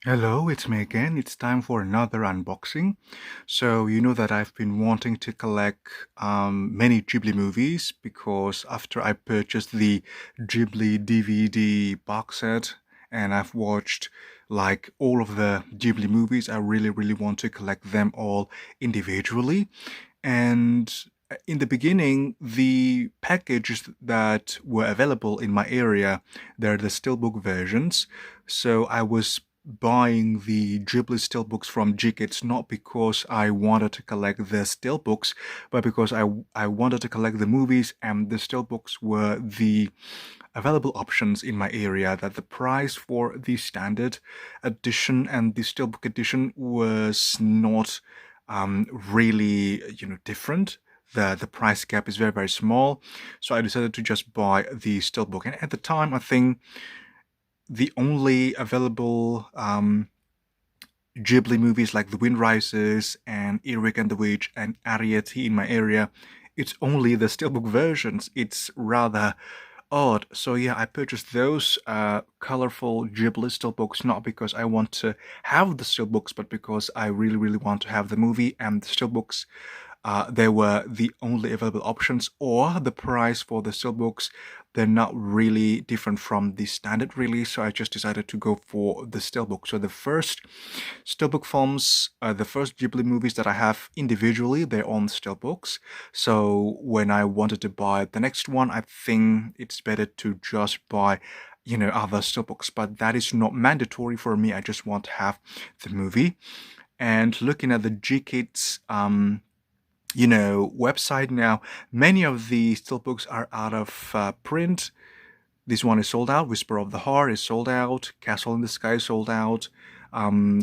Hello, it's me again. It's time for another unboxing. So, you know that I've been wanting to collect many Ghibli movies because after I purchased the Ghibli DVD box set and I've watched like all of the Ghibli movies, I really want to collect them all individually. And in the beginning, the packages that were available in my area, they're the steelbook versions. So I was buying the Ghibli steelbooks from G-Kids not because I wanted to collect the steelbooks, but because I wanted to collect the movies, and the steelbooks were the available options in my area. That the price for the standard edition and the steelbook edition was not really different. The price gap is very small, so I decided to just buy the steelbook. And at the time, I think the only available Ghibli movies like The Wind Rises and Earwig and the Witch and Arrietty in my area, it's only the steelbook versions. It's rather odd. So yeah, I purchased those colorful Ghibli steelbooks not because I want to have the steelbooks, but because I really want to have the movie, and the steelbooks they were the only available options, or the price for the steelbooks, they're not really different from the standard release, so I just decided to go for the steelbook. So the first steelbook films, the first Ghibli movies that I have individually, they're on steelbooks. So when I wanted to buy the next one, I think it's better to just buy other steelbooks, but that is not mandatory for me. I just want to have the movie. And looking at the G-Kids website now, many of the steelbooks are out of print. This one is sold out. Whisper of the Heart is sold out. Castle in the Sky is sold out.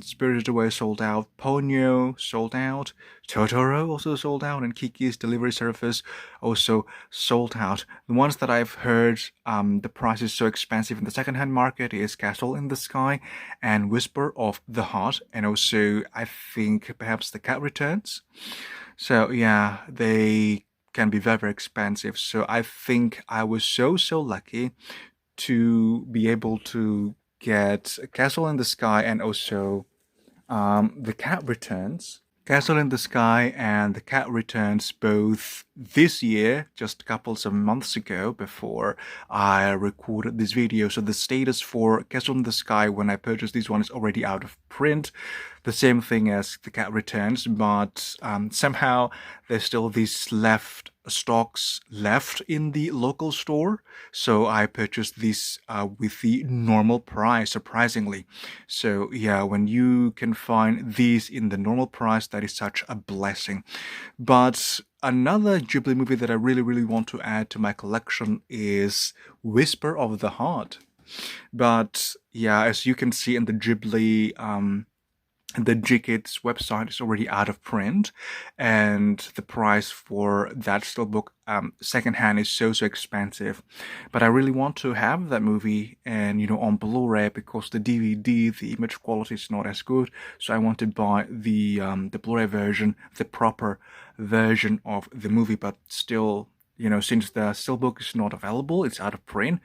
Spirited Away sold out. Ponyo sold out. Totoro also sold out. And Kiki's Delivery Service also sold out. The ones that I've heard the price is so expensive in the secondhand market is Castle in the Sky and Whisper of the Heart. And also, I think perhaps The Cat Returns. So yeah, they can be very expensive. So I think I was so lucky to be able to get Castle in the Sky and also The Cat Returns. Castle in the Sky and The Cat Returns both this year, just a couple of months ago before I recorded this video. So the status for Castle in the Sky when I purchased this one is already out of print. The same thing as The Cat Returns, but somehow there's still these stocks left in the local store. So I purchased this with the normal price, surprisingly. So yeah, when you can find these in the normal price, that is such a blessing. But another Ghibli movie that I really want to add to my collection is Whisper of the Heart. But yeah, as you can see in the Ghibli the G-Kids website is already out of print, and the price for that steelbook secondhand is so expensive. But I really want to have that movie and on Blu-ray, because the DVD, the image quality is not as good. So I want to buy the Blu-ray version, the proper version of the movie. But still, since the steelbook is not available, it's out of print,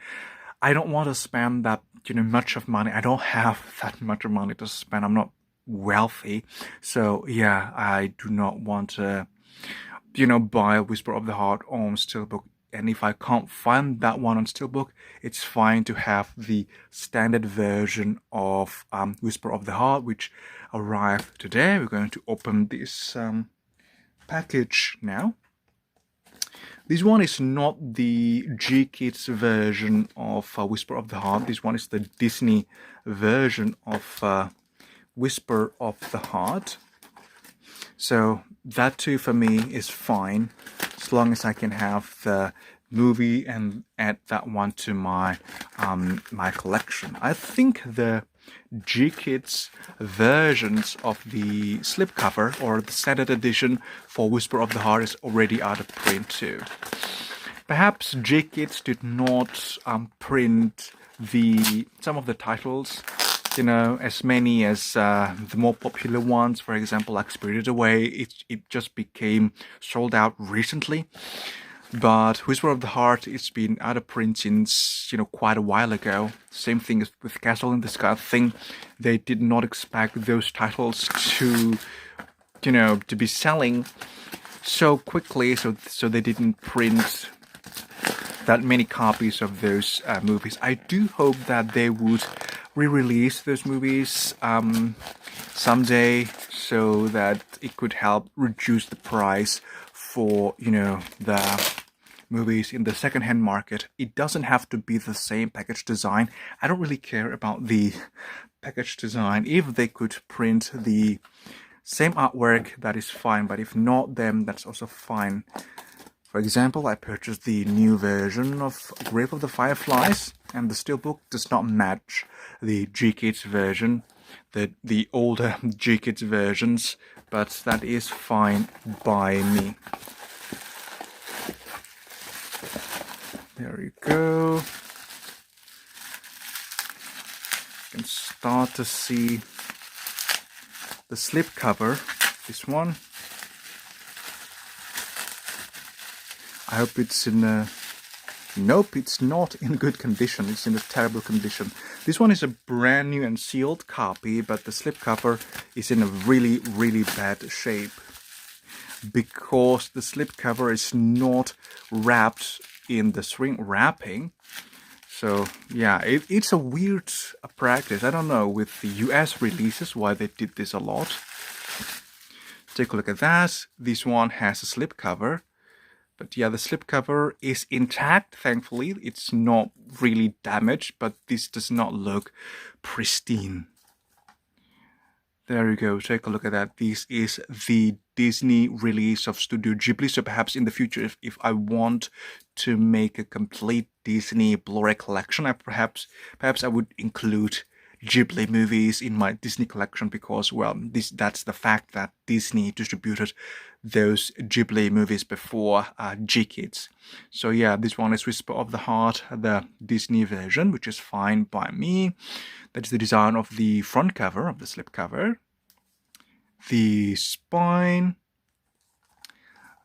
I don't want to spend that much of money. I don't have that much of money to spend. I'm not wealthy, so yeah, I do not want to buy Whisper of the Heart on steelbook. And if I can't find that one on steelbook, it's fine to have the standard version of Whisper of the Heart, which arrived today. We're going to open this package now. This one is not the G-Kids version of Whisper of the Heart. This one is the Disney version of Whisper of the Heart. So that too for me is fine, as long as I can have the movie and add that one to my my collection. I think the G-Kids versions of the slipcover or the standard edition for Whisper of the Heart is already out of print too. Perhaps G-Kids did not print some of the titles, as many as the more popular ones. For example, like Spirited Away, it just became sold out recently. But Whisper of the Heart, it's been out of print since, quite a while ago. Same thing as with Castle in the Sky. I think they did not expect those titles to be selling so quickly, so they didn't print that many copies of those movies. I do hope that they would re-release those movies someday, so that it could help reduce the price for the movies in the second-hand market. It doesn't have to be the same package design. I don't really care about the package design. If they could print the same artwork, that is fine, but if not, then that's also fine. For example, I purchased the new version of Grave of the Fireflies, and the steelbook does not match the G-Kids version, the older G-Kids versions, but that is fine by me. There you go. You can start to see the slipcover, this one. I hope it's in a... Nope, it's not in good condition. It's in a terrible condition. This one is a brand new and sealed copy, but the slipcover is in a really, really bad shape, because the slipcover is not wrapped in the shrink wrapping. So yeah, it's a weird practice. I don't know with the US releases why they did this a lot. Take a look at that. This one has a slipcover. But yeah, the slipcover is intact, thankfully. It's not really damaged, but this does not look pristine. There you go, take a look at that. This is the Disney release of Studio Ghibli. So perhaps in the future, if I want to make a complete Disney Blu-ray collection, perhaps I would include Ghibli movies in my Disney collection, because, well, that's the fact that Disney distributed those Ghibli movies before G-Kids. So yeah, this one is Whisper of the Heart, the Disney version, which is fine by me. That's the design of the front cover, of the slipcover, the spine,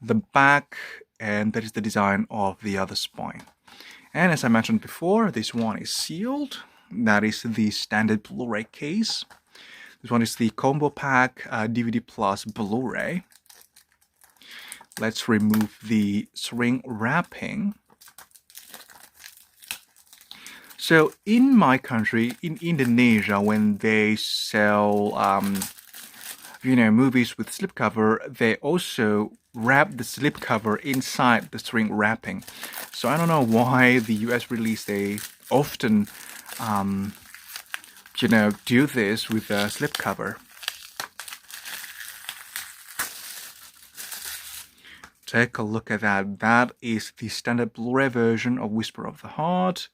the back, and that is the design of the other spine. And as I mentioned before, this one is sealed. That is the standard Blu-ray case. This one is the combo pack DVD plus Blu-ray. Let's remove the shrink wrapping. So in my country, in Indonesia, when they sell movies with slipcover, they also wrap the slipcover inside the shrink wrapping. So I don't know why the US release, they often do this with a slipcover. Take a look at that. That is the standard Blu-ray version of Whisper of the Heart.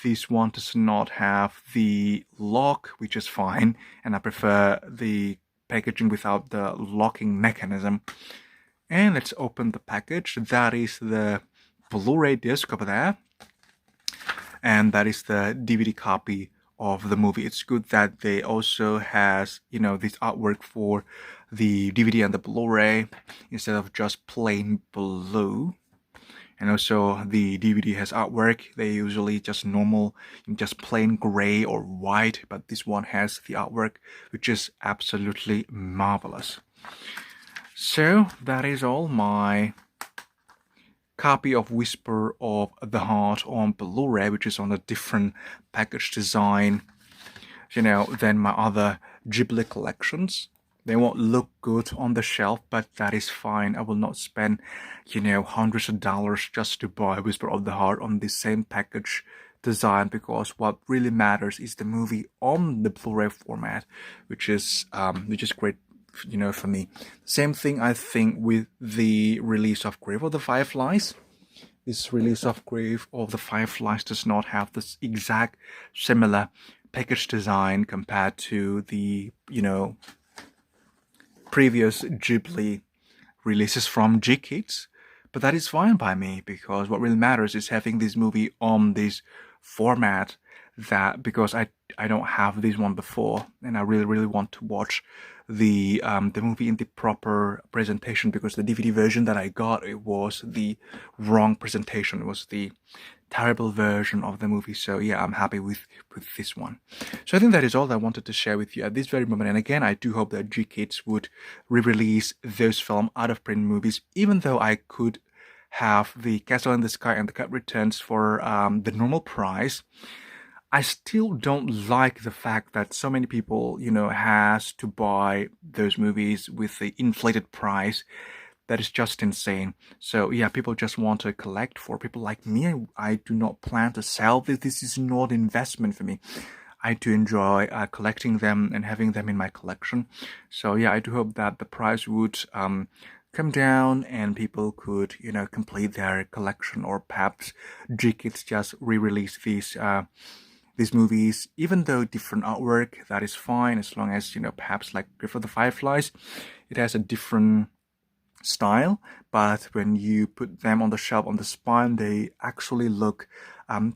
This one does not have the lock, which is fine, and I prefer the packaging without the locking mechanism. And let's open the package. That is the Blu-ray disc over there, and that is the DVD copy of the movie. It's good that they also has this artwork for the DVD and the Blu-ray instead of just plain blue. And also the DVD has artwork. They usually just normal, just plain gray or white, but this one has the artwork, which is absolutely marvelous. So that is all my copy of Whisper of the Heart on Blu-ray, which is on a different package design, than my other Ghibli collections. They won't look good on the shelf, but that is fine. I will not spend, hundreds of dollars just to buy Whisper of the Heart on the same package design, because what really matters is the movie on the Blu-ray format, which is great, for me. Same thing, I think, with the release of Grave of the Fireflies. This release of Grave of the Fireflies does not have this exact similar package design compared to the, previous Ghibli releases from G-Kids, but that is fine by me, because what really matters is having this movie on this format, that because I don't have this one before, and I really want to watch the movie in the proper presentation, because the DVD version that I got, it was the wrong presentation. It was the terrible version of the movie. So yeah, I'm happy with this one. So I think that is all I wanted to share with you at this very moment. And again, I do hope that GKids would re-release those film out of print movies, even though I could have the Castle in the Sky and the Cat Returns for the normal price. I still don't like the fact that so many people, has to buy those movies with the inflated price. That is just insane. So yeah, people just want to collect. For people like me, I do not plan to sell this. This is not investment for me. I do enjoy collecting them and having them in my collection. So yeah, I do hope that the price would come down and people could, complete their collection, or perhaps GKids just re-release these movies, even though different artwork, that is fine, as long as, perhaps like Grave of the Fireflies, it has a different style, but when you put them on the shelf on the spine, they actually look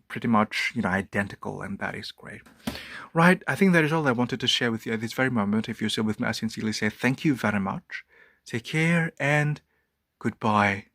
pretty much, identical, and that is great. Right, I think that is all I wanted to share with you at this very moment. If you're still with me, I sincerely say thank you very much. Take care and goodbye.